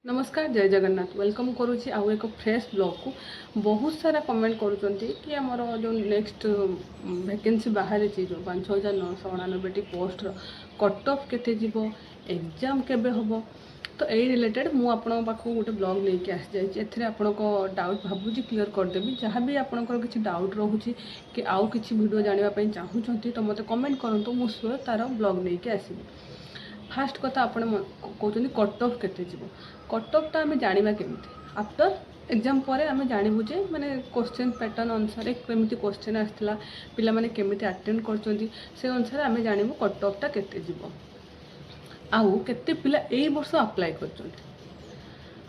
नमस्कार जय जगन्नाथ वेलकम करुँची आउ एक फ्रेश ब्लॉग को बहुत सारा कमेंट करुँच कि आमर जो नेक्स्ट वैकेंसी बाहरी जो 5999 पोस्ट कट ऑफ केते जीवो एग्जाम केबे हबो तो यही रिलेटेड मु आपन पाखु गोटे ब्लॉग लेके आसी जाइए एथिरे आपनको डाउट भाबुची क्लियर करदेवी जहाँ भी आपनकर किसी डाउट रोचे कि आउ किसी वीडियो जानापी चाहूँगी तो मत कमेंट करूँ मु श्योर तार ब्लॉग लेके आसबि। फास्ट कथा आप कहते कट ऑफ केते जीवो कट ऑफटा आम जाना केमी आफ्टर एग्जाम पर आम जानबू जे माने क्वेश्चन पैटर्न अनुसार केमी क्वेश्चन आसाला पिला माने केमी अटेंड कर से अनुसार आम जानबू कट ऑफटा केते जीवो आउ केते पिला एई वर्ष अप्लाई कर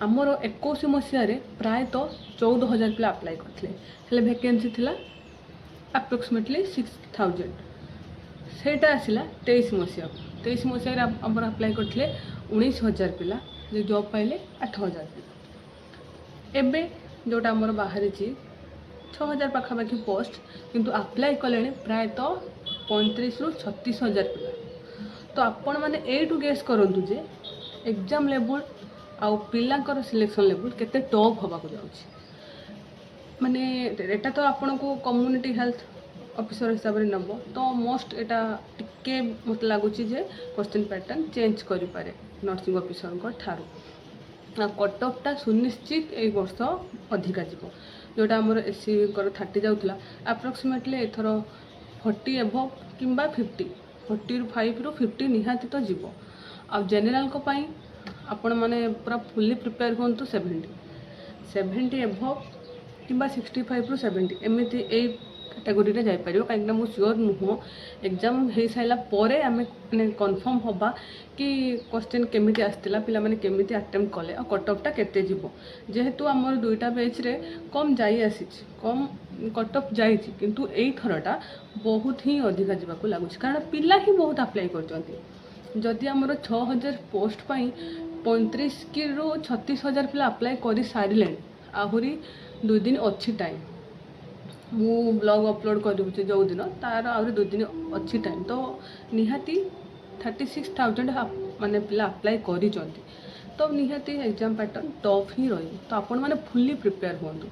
आमर 21 मसीह प्रायतः 14,000 पिला अप्लाई करते वैकेंसी थिला अप्रोक्सीमेटली 6,000 सेटा आसला 23 मसीह 23 मसीह आमर अप्लाई करते 19,000 पिला जो जॉब पाइले 8,000 पिला एबे जोटा आमर बाहरी 6,000 पाखापाखि पोस्ट किंतु अप्लाई कले प्रायतः 35 ରୁ 36,000 पिला तो आपण मैंने एटू गेस करूँ जे एग्जाम लेवल आउ पिलांकर सिलेक्शन लेवल केते टॉप होगा जाऊँगी माने एटा तो आपन को कम्युनिटी हेल्थ ऑफिसर हिसाब से नब तो मोस्ट एटा टिके मत लगुच क्वेश्चन पैटर्न चेंज करि पारे नर्सिंग ऑफिसर ठारू कट ऑफटा सुनिश्चित ए वर्ष अधिका जीवो जोटा आमर एससी 30 जाऊला अप्रोक्सीमेटली एथर 40 एभव किंबा 45 ରୁ 50 निहाती तो जीव आ जेनेराल को पाई आपण माने पूरा फुल्ली प्रिपेयर हूँ 70 एभव किंबा 65 ରୁ 70 एमती ए कैटेगोरी रे जापर कहीं मुझे सियोर नुह एग्जाम हो सारा पर आम कन्फर्म हवा कि क्वेश्चन केमी आसाला पिला माने केमी अटेम्प्ट कले और कट ऑफटा केते जीवो जेहेतु आमर दुईटा बैच रे कम जाई आसी कम कट ऑफ जाई किंतु एई थरटा बहुत ही अधिका जीवाक लगुच कारण पिला ही बहुत अप्लाई करचंती जदि आमर 6,000 पोस्ट पाई 35 ରୁ 36,000 पिला अप्लाई कर सारे आहरी 2 दिन अच्छी टाइम मु ब्लॉग अपलोड करूँ जो दिन तार आहरी 2 दिन अच्छी टाइम तो निहाती 36,000 माने पिला अप्लाई करिचंती तो निहाती एग्जाम पैटर्न टफ ही रही तो आपण माने फुल्ली प्रिपेयर हूँ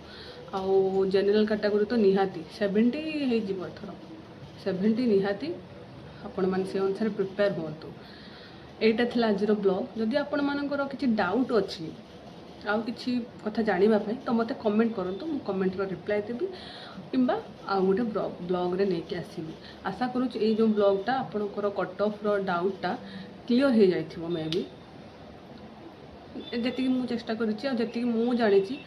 आउ जेनेराल कैटेगोरी तो निहाती 70 हो 70 निहाती आपण माने से अनुसार प्रिपेयर हूँ एटा थिला आजिर ब्लॉग जदि आपण मानकर किसी डाउट अच्छी आउ किसी कथा जानापी तो मत कमेंट करूँ मु कमेंट रिप्लाई देवी किंबा आउ गोटे ब्लॉग रे नहीं आसबि आशा करूँ ये जो ब्लॉगटा आपणकर कट ऑफ डाउटा क्लीयर हो जाइथिबो मे बी जी मुझे चेष्टा करी मु जानी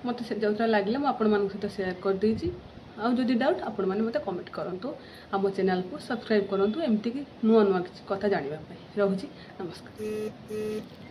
मत जो लगे मुझे सहित सेयार कर देछि आउ जदि डाउट आपण मैंने मत कमेंट करूँ आम चैनल को सब्सक्राइब करूँ एमती कि नुआ नुआ किसी कथा जानापी रोची नमस्कार।